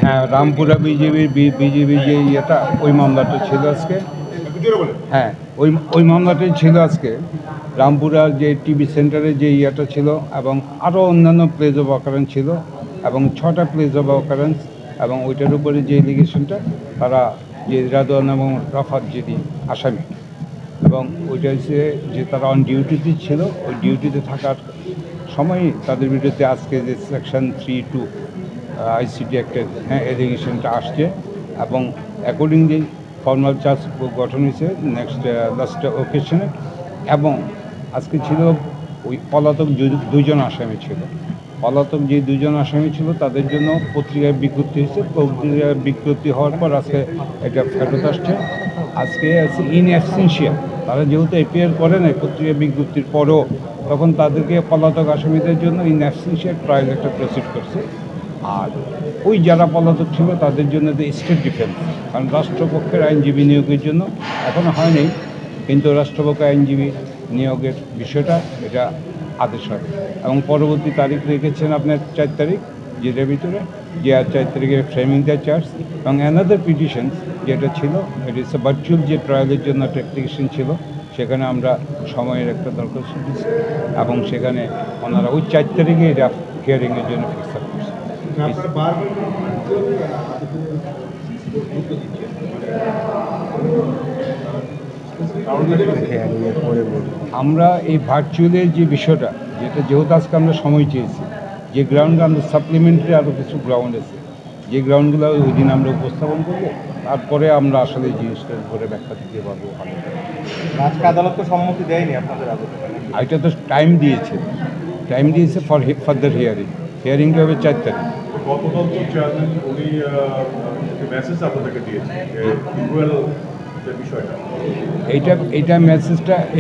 হ্যাঁ, রামপুরা বিজেপির যে ইয়েটা, ওই মামলাটা ছিল আজকে। হ্যাঁ, ওই মামলাটাই ছিল আজকে। রামপুরার যে টিভি সেন্টারের যে ইয়েটা ছিল, এবং আরও অন্যান্য প্লেস অফ অকারেন্স ছিল, এবং 6টা প্লেস অফ অকারেন্স, এবং ওইটার উপরে যে এলিগেশনটা, তারা যে রাদওয়ান এবং রাফাত যিনি আসামি, এবং ওইটা হচ্ছে যে তারা অন ডিউটিতে ছিল, ওই ডিউটিতে থাকার সময়ই তাদের বিরুদ্ধে আজকে যে সেকশন 3(2) আইসিটি অ্যাক্টের এলিগেশনটা আসছে, এবং অ্যাকর্ডিংলি ফর্মাল চার্জ গঠন হয়েছে লাস্ট ওকেশনে। এবং আজকে ছিল ওই পলাতক দুজন আসামি ছিল। পলাতক যে দুজন আসামি ছিল তাদের জন্য পত্রিকায় বিজ্ঞপ্তি হয়েছে। পত্রিকায় বিজ্ঞপ্তি হওয়ার পর আজকে এটা ফেরত আসছে। আজকে আছে ইন অ্যাবসেন্সিয়া, তারা যেহেতু এপিআর করে নাই পত্রিকা বিজ্ঞপ্তির পরেও, তখন তাদেরকে পলাতক আসামিদের জন্য ইন অ্যাবসেন্সিয়া ট্রায়াল একটা প্রসিড করছে। আর ওই যারা পলাতক ছিল তাদের জন্য স্টেট ডিফেন্স, কারণ রাষ্ট্রপক্ষের আইনজীবী নিয়োগের জন্য এখনও হয়নি, কিন্তু রাষ্ট্রপক্ষের আইনজীবী নিয়োগের বিষয়টা এটা আদেশ হবে, এবং পরবর্তী তারিখ রেখেছেন আপনার 4 তারিখ, যেটার ভিতরে যে আর 4 তারিখে ফ্রেমিং দ্য চার্জ, এবং অ্যানাদার পিটিশন যেটা ছিল, এটা হচ্ছে ভার্চুয়াল যে ট্রায়ালের জন্য একটা অ্যাপ্লিকেশন ছিল, সেখানে আমরা সময়ের একটা দরখাস্ত দিচ্ছি, এবং সেখানে ওনারা ওই 4 তারিখে এটা হিয়ারিংয়ের জন্য ফিক্স আপ করছে। আমরা এই ভার্চুয়ালের যে বিষয়টা, যেটা যেহেতু আজকে আমরা সময় চেয়েছি, যে গ্রাউন্ডে আমরা সাপ্লিমেন্টারি আরও কিছু গ্রাউন্ড আছে, যে গ্রাউন্ডগুলো ওই দিন আমরা উপস্থাপন করবো, তারপরে আমরা আসলে এই জিনিসটার উপরে ব্যাখ্যা দিতে পারবো। আজকে আদালত তো সম্মতি দেয়নি আপনাদের আবেদন? এটা তো টাইম দিয়েছে ফর ফার্দার হিয়ারিংটা হবে 4 তারিখ। গতকাল তো চেয়ারম্যান উনি মেসেজ আপনাদেরকে দিয়েছেন বিষয়টা,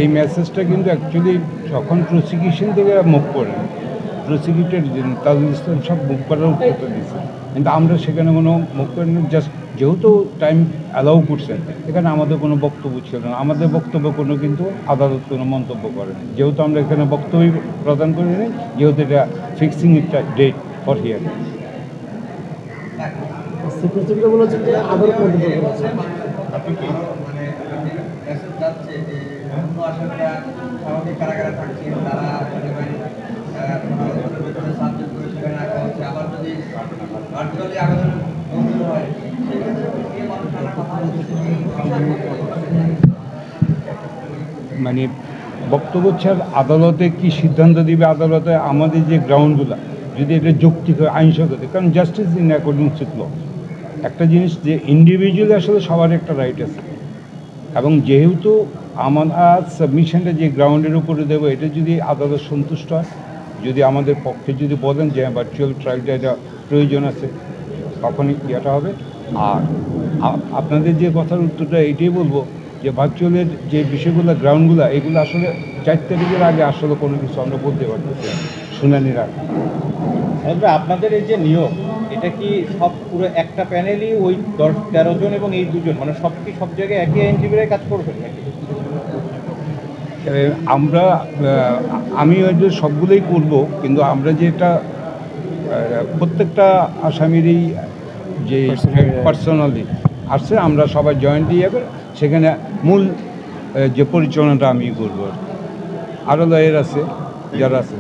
এই মেসেজটা কিন্তু অ্যাকচুয়ালি যখন প্রসিকিউশন থেকে মুভ করেন, প্রসিকিউটর তাজুল ইসলাম সব মুভ করার উত্তরটা দিয়েছে, কিন্তু আমরা সেখানে কোনো মুভ করিনি। জাস্ট যেহেতু টাইম অ্যালাউ করছেন, এখানে আমাদের কোনো বক্তব্য ছিল না। আমাদের বক্তব্য কোনো কিন্তু আদালত কোনো মন্তব্য করেনি, যেহেতু আমরা এখানে বক্তব্য প্রদান করিনি, যেহেতু এটা ফিক্সিং একটা ডেট ফর হিয়ারিং। মানে বক্তব্য হচ্ছে আদালতে কি সিদ্ধান্ত দিবে, আদালতে আমাদের যে গ্রাউন্ডগুলো যদি এটা যৌক্তিক আইনসঙ্গত, কারণ justice in according with law. একটা জিনিস যে ইন্ডিভিজুয়ালি আসলে সবার একটা রাইট আছে, এবং যেহেতু আমার সাবমিশনটা যে গ্রাউন্ডের উপরে দেবো, এটা যদি আদালত সন্তুষ্ট হয়, যদি আমাদের পক্ষে যদি বলেন যে ভার্চুয়াল ট্রায়ালটা এটা প্রয়োজন আছে, তখনই ইয়েটা হবে। আর আপনাদের যে কথার উত্তরটা এইটাই বলবো যে ভার্চুয়ালের যে বিষয়গুলো, গ্রাউন্ডগুলো, এগুলো আসলে 4 তারিখের আগে আসলে কোনো কিছু আমরা বলতে পারতেছি না শুনানির আগে। আপনাদের এই যে নিয়োগ, এটা কি সব পুরো একটা প্যানেলই ওই 13 জন এবং এই 2 জন, মানে সব জায়গায় একই আইনজীবীরাই কাজ করবেন নাকি? আমি হয়তো সবগুলোই করব, কিন্তু আমরা যেটা প্রত্যেকটা আসামিরই যে পার্সোনালি আসছে, আমরা সবাই জয়েন্টলি যাবে, সেখানে মূল যে পরিচালনাটা আমি করবো। আরও লয়ের আছে যারা আছে।